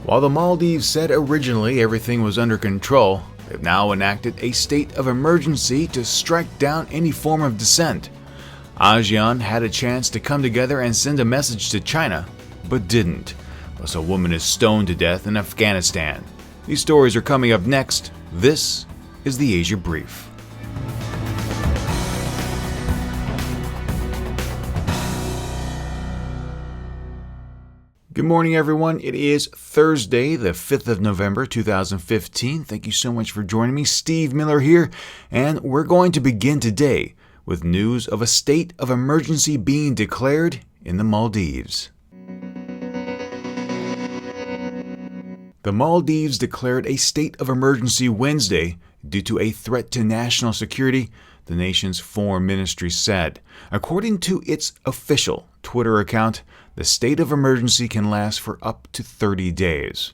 While the Maldives said originally everything was under control, they've now enacted a state of emergency to strike down any form of dissent. ASEAN had a chance to come together and send a message to China, but didn't. Plus, a woman is stoned to death in Afghanistan. These stories are coming up next. This is the Asia Brief. Good morning, everyone. It is Thursday, the 5th of November, 2015. Thank you so much for joining me. Steve Miller here, and we're going to begin today with news of a state of emergency being declared in the Maldives. The Maldives declared a state of emergency Wednesday due to a threat to national security, the nation's foreign ministry said. According to its official Twitter account, the state of emergency can last for up to 30 days.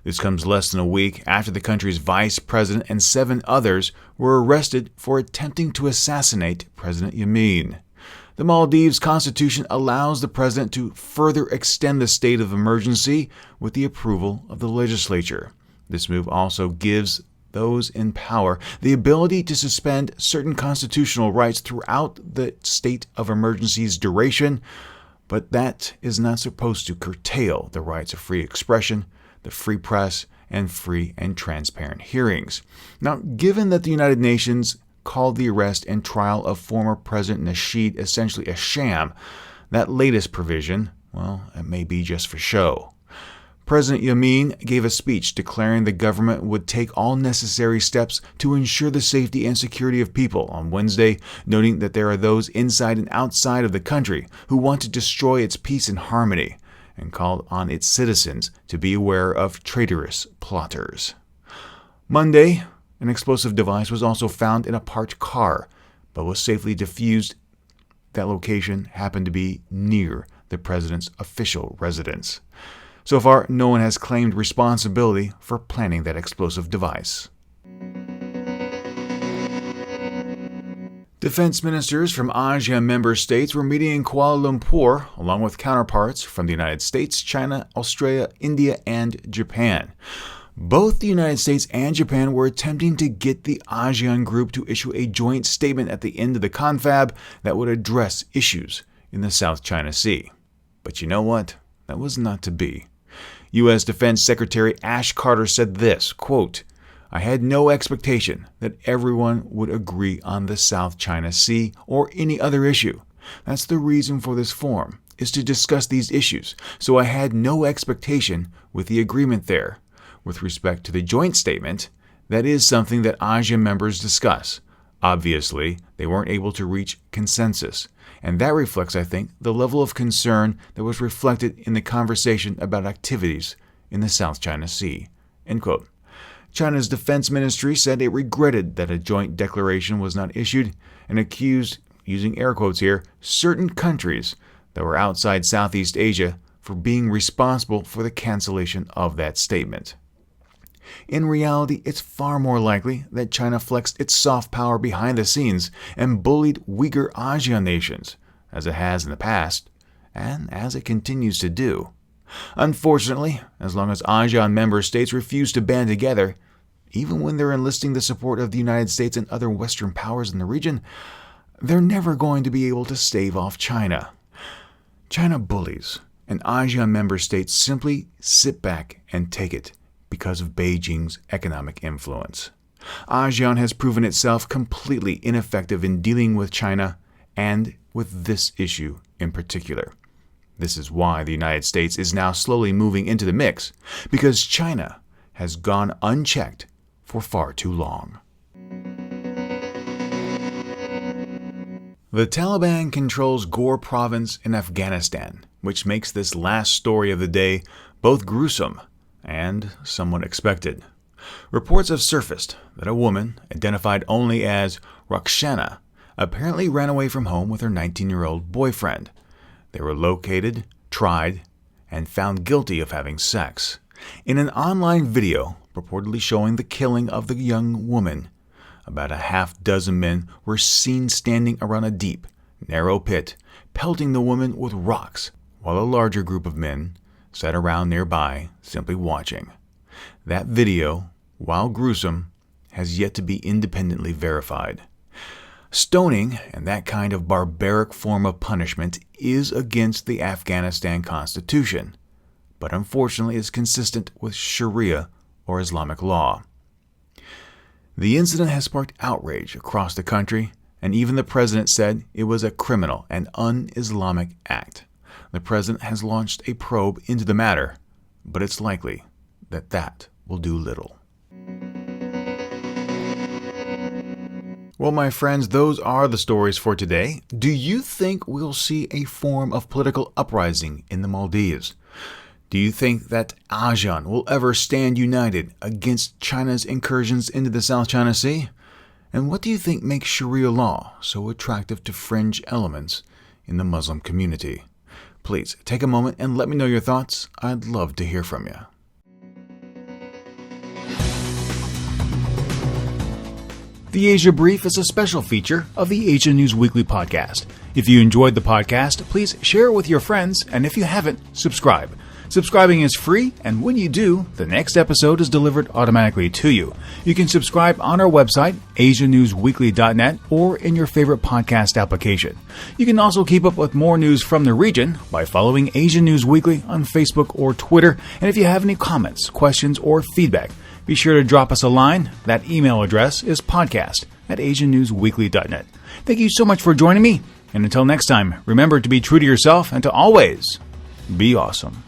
This comes less than a week after the country's vice president and 7 others were arrested for attempting to assassinate President Yameen. The Maldives Constitution allows the president to further extend the state of emergency with the approval of the legislature. This move also gives those in power the ability to suspend certain constitutional rights throughout the state of emergency's duration, but that is not supposed to curtail the rights of free expression, the free press, and free and transparent hearings. Now, given that the United Nations called the arrest and trial of former President Nasheed essentially a sham, that latest provision, well, it may be just for show. President Yameen gave a speech declaring the government would take all necessary steps to ensure the safety and security of people on Wednesday, noting that there are those inside and outside of the country who want to destroy its peace and harmony, and called on its citizens to be aware of traitorous plotters. Monday, an explosive device was also found in a parked car, but was safely defused. That location happened to be near the president's official residence. So far, no one has claimed responsibility for planning that explosive device. Defense ministers from ASEAN member states were meeting in Kuala Lumpur, along with counterparts from the United States, China, Australia, India, and Japan. Both the United States and Japan were attempting to get the ASEAN group to issue a joint statement at the end of the confab that would address issues in the South China Sea. But you know what? That was not to be. U.S. Defense Secretary Ash Carter said this, quote, "I had no expectation that everyone would agree on the South China Sea or any other issue. That's the reason for this forum, is to discuss these issues. So I had no expectation with the agreement there. With respect to the joint statement, that is something that ASEAN members discuss. Obviously, they weren't able to reach consensus. And that reflects, I think, the level of concern that was reflected in the conversation about activities in the South China Sea." End quote. China's defense ministry said it regretted that a joint declaration was not issued and accused, using air quotes here, certain countries that were outside Southeast Asia for being responsible for the cancellation of that statement. In reality, it's far more likely that China flexed its soft power behind the scenes and bullied weaker ASEAN nations, as it has in the past, and as it continues to do. Unfortunately, as long as ASEAN member states refuse to band together, even when they're enlisting the support of the United States and other Western powers in the region, they're never going to be able to stave off China. China bullies, and ASEAN member states simply sit back and take it, because of Beijing's economic influence. ASEAN has proven itself completely ineffective in dealing with China and with this issue in particular. This is why the United States is now slowly moving into the mix, because China has gone unchecked for far too long. The Taliban controls Ghor province in Afghanistan, which makes this last story of the day both gruesome and somewhat expected. Reports have surfaced that a woman, identified only as Rakshana, apparently ran away from home with her 19-year-old boyfriend. They were located, tried, and found guilty of having sex. In an online video purportedly showing the killing of the young woman, about a half-dozen men were seen standing around a deep, narrow pit, pelting the woman with rocks, while a larger group of men sat around nearby simply watching. That video, while gruesome, has yet to be independently verified. Stoning and that kind of barbaric form of punishment is against the Afghanistan Constitution, but unfortunately is consistent with Sharia or Islamic law. The incident has sparked outrage across the country, and even the president said it was a criminal and un-Islamic act. The president has launched a probe into the matter, but it's likely that that will do little. Well, my friends, those are the stories for today. Do you think we'll see a form of political uprising in the Maldives? Do you think that ASEAN will ever stand united against China's incursions into the South China Sea? And what do you think makes Sharia law so attractive to fringe elements in the Muslim community? Please take a moment and let me know your thoughts. I'd love to hear from you. The Asia Brief is a special feature of the Asia News Weekly podcast. If you enjoyed the podcast, please share it with your friends, and if you haven't, subscribe. Subscribing is free, and when you do, the next episode is delivered automatically to you. You can subscribe on our website, asianewsweekly.net, or in your favorite podcast application. You can also keep up with more news from the region by following Asia News Weekly on Facebook or Twitter. And if you have any comments, questions, or feedback, be sure to drop us a line. That email address is podcast@asianewsweekly.net. Thank you so much for joining me, and until next time, remember to be true to yourself and to always be awesome.